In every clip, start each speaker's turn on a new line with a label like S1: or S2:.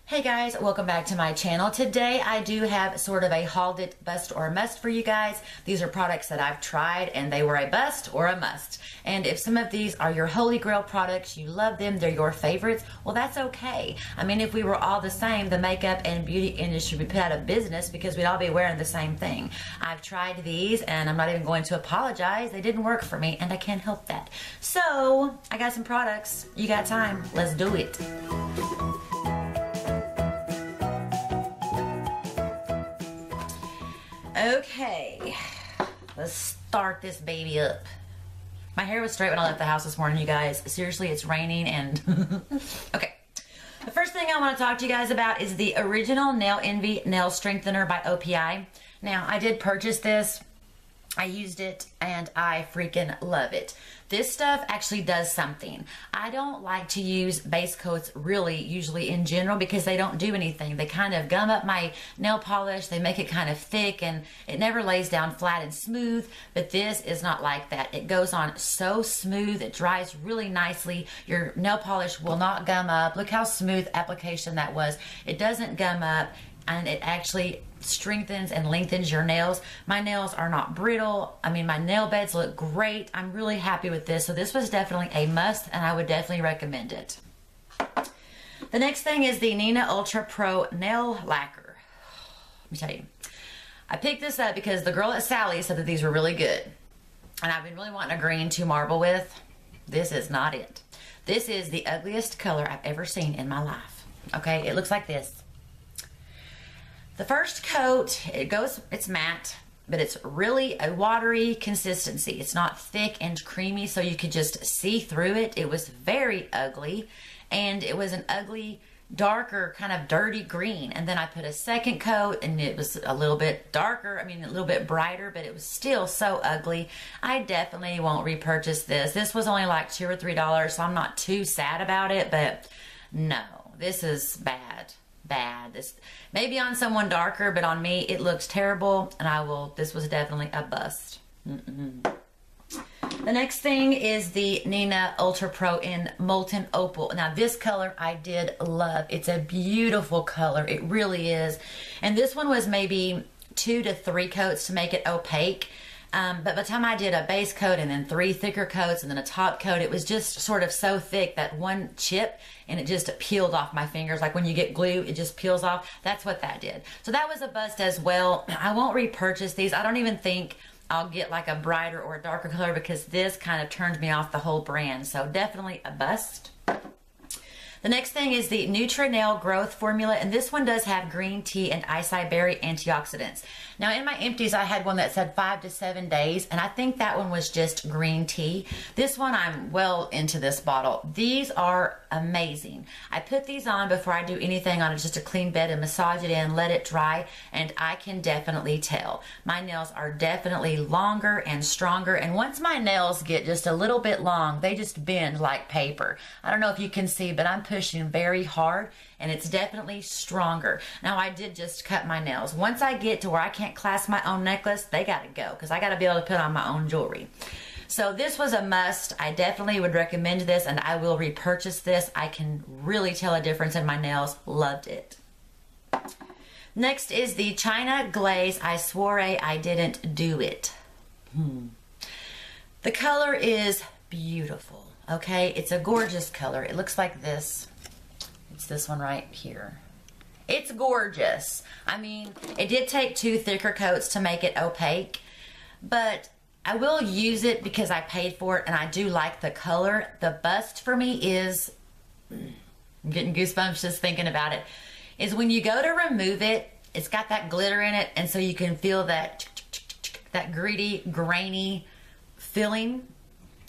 S1: Hey guys, welcome back to my channel. Today I do have sort of a hauled it bust or must for you guys. These are products that I've tried and they were a bust or a must. And if some of these are your holy grail products, you love them, they're your favorites, well that's okay. I mean, if we were all the same, the makeup and beauty industry would be put out of business because we'd all be wearing the same thing. I've tried these and I'm not even going to apologize. They didn't work for me and I can't help that. So I got some products. You got time. Let's do it. Okay, let's start this baby up. My hair was straight when I left the house this morning, you guys. Seriously, it's raining and... Okay. The first thing I want to talk to you guys about is the Original Nail Envy Nail Strengthener by Opi. Now, I did purchase this. I used it and I freaking love it. This stuff actually does something. I don't like to use base coats really usually in general because they don't do anything. They kind of gum up my nail polish. They make it kind of thick and it never lays down flat and smooth, but this is not like that. It goes on so smooth. It dries really nicely. Your nail polish will not gum up. Look how smooth application that was. It doesn't gum up and it actually strengthens and lengthens your nails. My nails are not brittle. I mean, my nail beds look great. I'm really happy with this. So this was definitely a must and I would definitely recommend it. The next thing is the Neenah Ultra Pro Nail Lacquer. Let me tell you, I picked this up because the girl at Sally's said that these were really good. And I've been really wanting a green to marble with. It's not it. This is the ugliest color I've ever seen in my life. Okay, it looks like this. The first coat, it's matte, but it's really a watery consistency. It's not thick and creamy, so you could just see through it. It was very ugly, and it was an ugly, darker, kind of dirty green. And then I put a second coat, and it was a little bit darker, I mean, a little bit brighter, but it was still so ugly. I definitely won't repurchase this. This was only like $2 or $3, so I'm not too sad about it, but no, this is bad. This maybe on someone darker, but on me it looks terrible, and this was definitely a bust. The next thing is the Neenah Ultra Pro in Molten Opal. Now this color I did love. It's a beautiful color, it really is. And this one was maybe 2 to 3 coats to make it opaque. But by the time I did a base coat and then 3 thicker coats and then a top coat, it was just sort of so thick that one chip and it just peeled off my fingers. Like when you get glue, it just peels off. That's what that did. So that was a bust as well. I won't repurchase these. I don't even think I'll get like a brighter or a darker color because this kind of turned me off the whole brand. So definitely a bust. The next thing is the Nutranail Growth Formula, and this one does have green tea and acai berry antioxidants. Now in my empties, I had one that said 5 to 7 days, and I think that one was just green tea. This one, I'm well into this bottle. These are amazing. I put these on before I do anything on just a clean bed and massage it in, let it dry, and I can definitely tell. My nails are definitely longer and stronger, and once my nails get just a little bit long, they just bend like paper. I don't know if you can see, but I'm pushing very hard and it's definitely stronger. Now I did just cut my nails. Once I get to where I can't clasp my own necklace, they gotta go because I gotta be able to put on my own jewelry. So this was a must. I definitely would recommend this and I will repurchase this. I can really tell a difference in my nails. Loved it. Next is the China Glaze Soiree I Didn't Do It. The color is beautiful. Okay, it's a gorgeous color. It looks like this. It's this one right here. It's gorgeous. I mean, it did take 2 thicker coats to make it opaque, but I will use it because I paid for it and I do like the color. The bust for me is, I'm getting goosebumps just thinking about it, is when you go to remove it, it's got that glitter in it, and so you can feel that gritty, grainy feeling.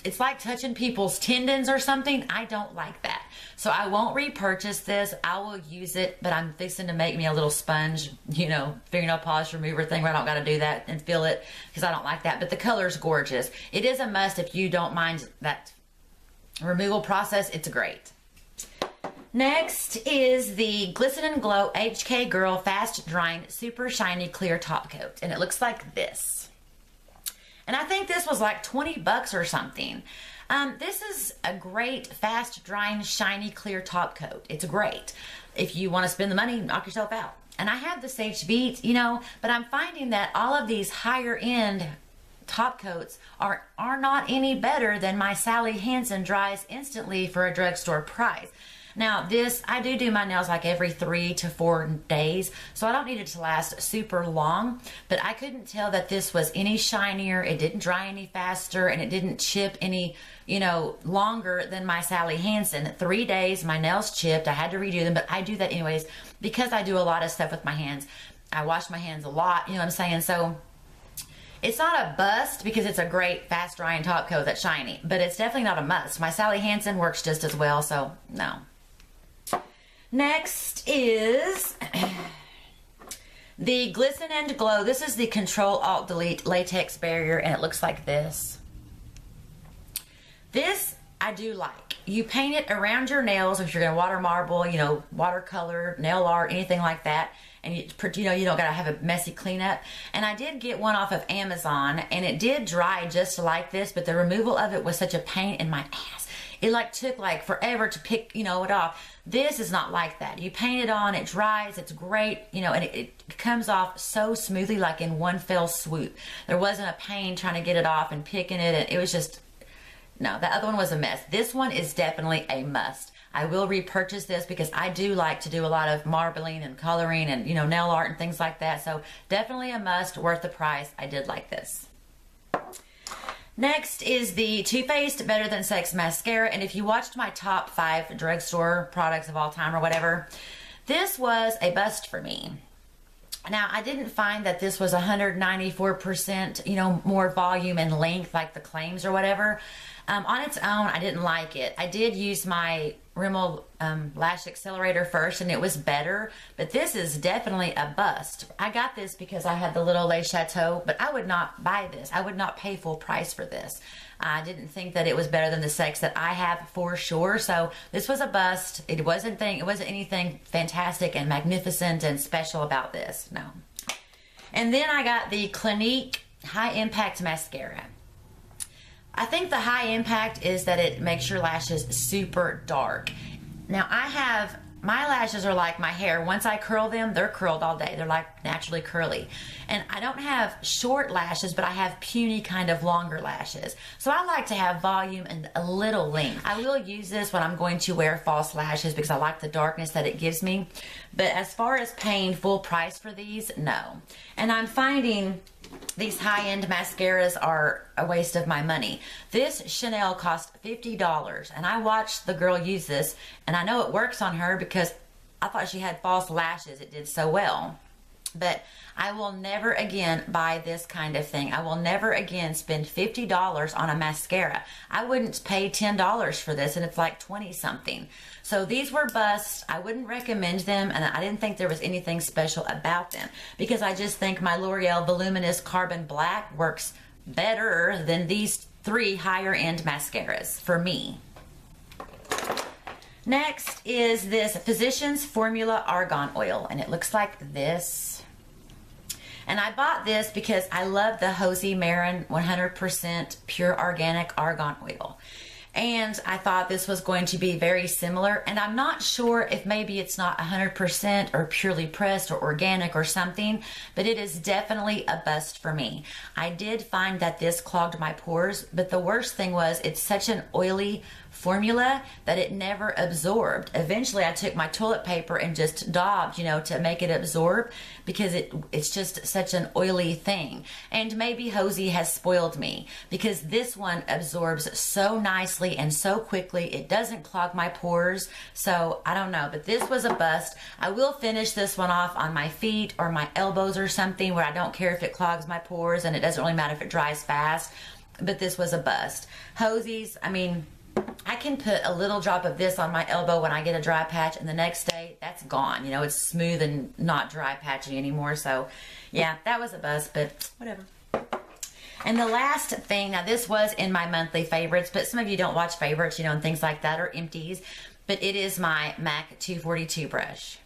S1: It's like touching people's tendons or something. I don't like that. So I won't repurchase this. I will use it, but I'm fixing to make me a little sponge, you know, fingernail polish remover thing where I don't got to do that and feel it because I don't like that. But the color's gorgeous. It is a must if you don't mind that removal process. It's great. Next is the Glisten Glow HK Girl Fast Drying Super Shiny Clear Top Coat. And it looks like this. And I think this was like 20 bucks or something. This is a great fast drying shiny clear top coat. It's great. if you want to spend the money, knock yourself out. And I have the Sage Beat, you know, but I'm finding that all of these higher end top coats are not any better than my Sally Hansen Dries Instantly for a drugstore price. Now this, I do my nails like every 3 to 4 days, so I don't need it to last super long, but I couldn't tell that this was any shinier, it didn't dry any faster, and it didn't chip any, you know, longer than my Sally Hansen. 3 days, my nails chipped, I had to redo them, but I do that anyways because I do a lot of stuff with my hands. I wash my hands a lot, you know what I'm saying? So it's not a bust because it's a great fast drying top coat that's shiny, but it's definitely not a must. My Sally Hansen works just as well, so no. Next is the Glisten Glow. This is the Control-Alt-Delete Latex Barrier, and it looks like this. This I do like. You paint it around your nails if you're going to water marble, you know, watercolor, nail art, anything like that. And you know, you don't got to have a messy cleanup. And I did get one off of Amazon, and it did dry just like this, but the removal of it was such a pain in my ass. It like took like forever to pick, you know, it off. This is not like that. You paint it on, it dries, it's great, you know, and it comes off so smoothly, like in one fell swoop. There wasn't a pain trying to get it off and picking it, and it was just, no, the other one was a mess. This one is definitely a must. I will repurchase this because I do like to do a lot of marbling and coloring and, you know, nail art and things like that. So definitely a must, worth the price. I did like this. Next is the Too Faced Better Than Sex Mascara. And if you watched my top 5 drugstore products of all time or whatever, this was a bust for me. Now, I didn't find that this was 194%, you know, more volume and length like the claims or whatever. On its own, I didn't like it. I did use my Rimmel Lash Accelerator first, and it was better, but this is definitely a bust. I got this because I had the little Le Chateau, but I would not buy this. I would not pay full price for this. I didn't think that it was better than the Sex that I have for sure, so this was a bust. It wasn't anything fantastic and magnificent and special about this, no. And then I got the Clinique High Impact Mascara. I think the high impact is that it makes your lashes super dark. Now my lashes are like my hair. Once I curl them, they're curled all day. They're like naturally curly. And I don't have short lashes, but I have puny kind of longer lashes. So I like to have volume and a little length. I will use this when I'm going to wear false lashes because I like the darkness that it gives me. But as far as paying full price for these, no. And I'm finding these high-end mascaras are a waste of my money. This Chanel cost $50, and I watched the girl use this, and I know it works on her because I thought she had false lashes. It did so well. But I will never again buy this kind of thing. I will never again spend $50 on a mascara. I wouldn't pay $10 for this, and it's like 20 something. So these were busts. I wouldn't recommend them, and I didn't think there was anything special about them because I just think my L'Oreal Voluminous Carbon Black works better than these 3 higher end mascaras for me. Next is this Physicians Formula Argan Oil, and it looks like this. And I bought this because I love the Josie Maran 100% pure organic argan oil. And I thought this was going to be very similar. And I'm not sure if maybe it's not 100% or purely pressed or organic or something, but it is definitely a bust for me. I did find that this clogged my pores, but the worst thing was it's such an oily formula that it never absorbed. Eventually I took my toilet paper and just daubed, you know, to make it absorb because it's just such an oily thing. And maybe Josie has spoiled me because this one absorbs so nicely and so quickly. It doesn't clog my pores. So I don't know, but this was a bust. I will finish this one off on my feet or my elbows or something where I don't care if it clogs my pores, and it doesn't really matter if it dries fast, but this was a bust. Josie's, I mean, I can put a little drop of this on my elbow when I get a dry patch, and the next day that's gone. You know, it's smooth and not dry patchy anymore. So yeah, that was a bust, but whatever. And the last thing, now this was in my monthly favorites, but some of you don't watch favorites, you know, and things like that, or empties, but it is my MAC 242 brush.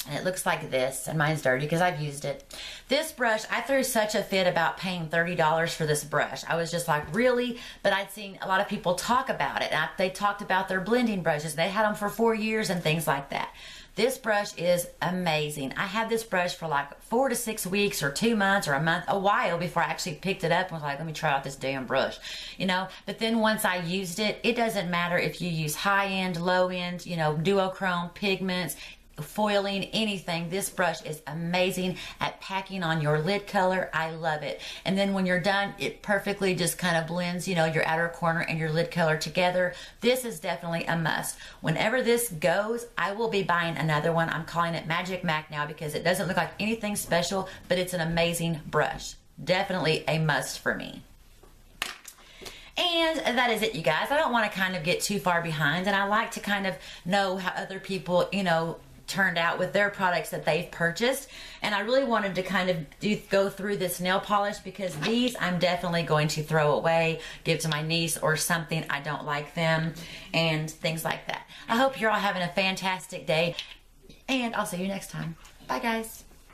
S1: And it looks like this, and mine's dirty because I've used it. This brush, I threw such a fit about paying $30 for this brush. I was just like, really? But I'd seen a lot of people talk about it. They talked about their blending brushes. They had them for 4 years and things like that. This brush is amazing. I had this brush for like 4 to 6 weeks or 2 months or a month, a while before I actually picked it up and was like, let me try out this damn brush, you know. But then once I used it, it doesn't matter if you use high end, low end, you know, duochrome, pigments, foiling, anything. This brush is amazing at packing on your lid color. I love it. And then when you're done, it perfectly just kind of blends, you know, your outer corner and your lid color together. This is definitely a must. Whenever this goes, I will be buying another one. I'm calling it Magic Mac now because it doesn't look like anything special, but it's an amazing brush. Definitely a must for me. And that is it, you guys. I don't want to kind of get too far behind, and I like to kind of know how other people, you know, turned out with their products that they've purchased. And I really wanted to kind of go through this nail polish because these I'm definitely going to throw away, give to my niece or something. I don't like them and things like that. I hope you're all having a fantastic day, and I'll see you next time. Bye, guys.